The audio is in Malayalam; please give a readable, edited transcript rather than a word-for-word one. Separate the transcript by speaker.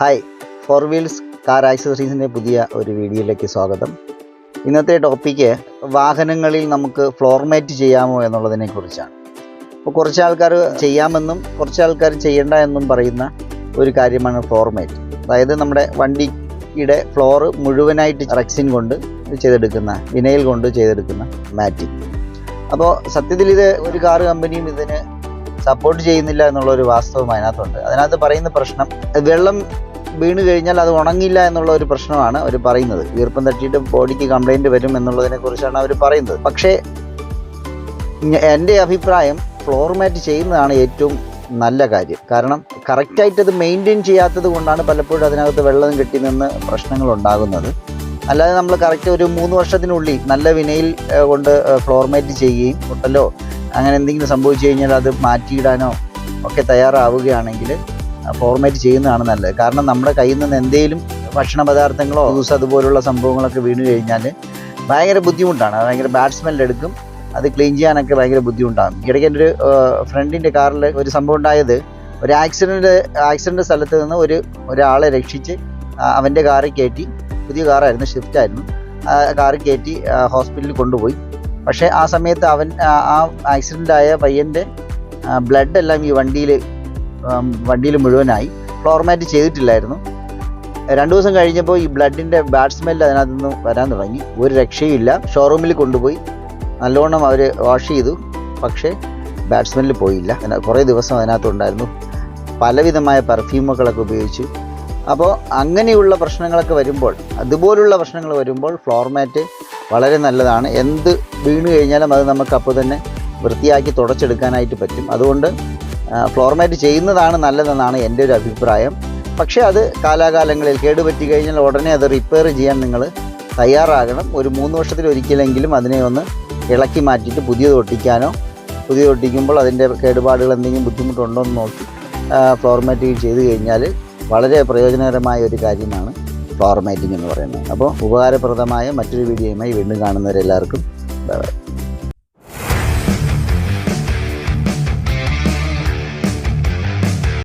Speaker 1: ഹായ്, ഫോർ വീൽസ് കാർ ആക്സസറീസിൻ്റെ പുതിയ ഒരു വീഡിയോയിലേക്ക് സ്വാഗതം. ഇന്നത്തെ ടോപ്പിക്ക് വാഹനങ്ങളിൽ നമുക്ക് ഫ്ലോർ മാറ്റ് ചെയ്യാമോ എന്നുള്ളതിനെ കുറിച്ചാണ്. അപ്പോൾ കുറച്ച് ആൾക്കാർ ചെയ്യാമെന്നും കുറച്ച് ആൾക്കാർ ചെയ്യേണ്ട എന്നും പറയുന്ന ഒരു കാര്യമാണ് ഫ്ലോർ മാറ്റ്. അതായത് നമ്മുടെ വണ്ടിയുടെ ഫ്ലോറ് മുഴുവനായിട്ട് റെക്സിൻ കൊണ്ട് ചെയ്തെടുക്കുന്ന, വിനൈൽ കൊണ്ട് ചെയ്തെടുക്കുന്ന മാറ്റിംഗ്. അപ്പോൾ സത്യത്തിൽ ഇത് ഒരു കാർ കമ്പനിയും ഇതിന് സപ്പോർട്ട് ചെയ്യുന്നില്ല എന്നുള്ളൊരു വാസ്തവം അതിനകത്തുണ്ട്. അതിനകത്ത് പറയുന്ന പ്രശ്നം, വെള്ളം വീണ് കഴിഞ്ഞാൽ അത് ഉണങ്ങില്ല എന്നുള്ള ഒരു പ്രശ്നമാണ് അവർ പറയുന്നത്. ഈർപ്പം തട്ടിയിട്ട് ബോഡിക്ക് കംപ്ലൈൻറ്റ് വരും എന്നുള്ളതിനെ കുറിച്ചാണ് അവർ പറയുന്നത്. പക്ഷേ എൻ്റെ അഭിപ്രായം ഫ്ലോർ മാറ്റ് ചെയ്യുന്നതാണ് ഏറ്റവും നല്ല കാര്യം. കാരണം കറക്റ്റായിട്ട് അത് മെയിൻറ്റെയിൻ ചെയ്യാത്തത് കൊണ്ടാണ് പലപ്പോഴും അതിനകത്ത് വെള്ളം കെട്ടി നിന്ന് പ്രശ്നങ്ങൾ ഉണ്ടാകുന്നത്. അല്ലാതെ നമ്മൾ കറക്റ്റ് ഒരു 3 വർഷത്തിനുള്ളിൽ നല്ല വിനയിൽ കൊണ്ട് ഫ്ലോർ മാറ്റ് ചെയ്യുകയും പൊട്ടലോ അങ്ങനെ എന്തെങ്കിലും സംഭവിച്ചു കഴിഞ്ഞാൽ അത് മാറ്റിയിടാനോ ഒക്കെ തയ്യാറാവുകയാണെങ്കിൽ ഫ്ലോർ മാറ്റ് ചെയ്യുന്നതാണ് നല്ലത്. കാരണം നമ്മുടെ കയ്യിൽ നിന്ന് എന്തെങ്കിലും ഭക്ഷണ പദാർത്ഥങ്ങളോ ജ്യൂസ് അതുപോലുള്ള സംഭവങ്ങളൊക്കെ വീണ് കഴിഞ്ഞാൽ ഭയങ്കര ബുദ്ധിമുട്ടാണ്. ഭയങ്കര ബാഡ് സ്മെല്ലെടുക്കും. അത് ക്ലീൻ ചെയ്യാനൊക്കെ ഭയങ്കര ബുദ്ധിമുട്ടാകും. ഇടയ്ക്ക് എൻ്റെ ഒരു ഫ്രണ്ടിൻ്റെ കാറിൽ ഒരു സംഭവം ഉണ്ടായത്, ഒരു ആക്സിഡൻറ്റ് സ്ഥലത്ത് നിന്ന് ഒരാളെ രക്ഷിച്ച് അവൻ്റെ കാറിൽ കയറ്റി, പുതിയ കാറായിരുന്നു, ഷിഫ്റ്റ് ആയിരുന്നു, ആ കാറിൽ കയറ്റി ഹോസ്പിറ്റലിൽ കൊണ്ടുപോയി. പക്ഷേ ആ സമയത്ത് ആ ആക്സിഡൻ്റായ പയ്യൻ്റെ ബ്ലഡ് എല്ലാം ഈ വണ്ടിയിൽ മുഴുവനായി. Floor mat ചെയ്തിട്ടില്ലായിരുന്നു. 2 ദിവസം കഴിഞ്ഞപ്പോൾ ഈ ബ്ലഡിൻ്റെ ബാഡ് സ്മെല്ല് അതിനകത്ത് നിന്ന് വരാൻ തുടങ്ങി. ഒരു രക്ഷയുമില്ല. ഷോറൂമിൽ കൊണ്ടുപോയി നല്ലോണം അവർ വാഷ് ചെയ്തു. പക്ഷേ ബാഡ് സ്മെല്ല് പോയില്ല. കുറേ ദിവസം അതിനകത്തുണ്ടായിരുന്നു. പലവിധമായ പെർഫ്യൂമുകളൊക്കെ ഉപയോഗിച്ചു. അപ്പോൾ അങ്ങനെയുള്ള പ്രശ്നങ്ങളൊക്കെ വരുമ്പോൾ, അതുപോലുള്ള പ്രശ്നങ്ങൾ വരുമ്പോൾ ഫ്ലോർ മാറ്റ് വളരെ നല്ലതാണ്. എന്ത് വീണ് കഴിഞ്ഞാലും അത് നമുക്ക് അപ്പോൾ തന്നെ വൃത്തിയാക്കി തുടച്ചെടുക്കാനായിട്ട് പറ്റും. അതുകൊണ്ട് ഫ്ലോർ മാറ്റ് ചെയ്യുന്നതാണ് നല്ലതെന്നാണ് എൻ്റെ ഒരു അഭിപ്രായം. പക്ഷേ അത് കാലാകാലങ്ങളിൽ കേടുപറ്റി കഴിഞ്ഞാൽ ഉടനെ അത് റിപ്പയർ ചെയ്യാൻ നിങ്ങൾ തയ്യാറാകണം. ഒരു 3 വർഷത്തിലൊരിക്കലെങ്കിലും അതിനെ ഒന്ന് ഇളക്കി മാറ്റിയിട്ട് പുതിയത് ഒട്ടിക്കുമ്പോൾ അതിൻ്റെ കേടുപാടുകൾ എന്തെങ്കിലും ബുദ്ധിമുട്ടുണ്ടോ എന്ന് നോക്കി ഫ്ലോർ മാറ്റിങ് ചെയ്ത് കഴിഞ്ഞാൽ വളരെ പ്രയോജനകരമായ ഒരു കാര്യമാണ് ഫ്ലോർ മാറ്റിങ് എന്ന് പറയുന്നത്. അപ്പോൾ ഉപകാരപ്രദമായ മറ്റൊരു വീഡിയോയുമായി വീണ്ടും കാണുന്നവരെല്ലാവർക്കും ബൈ.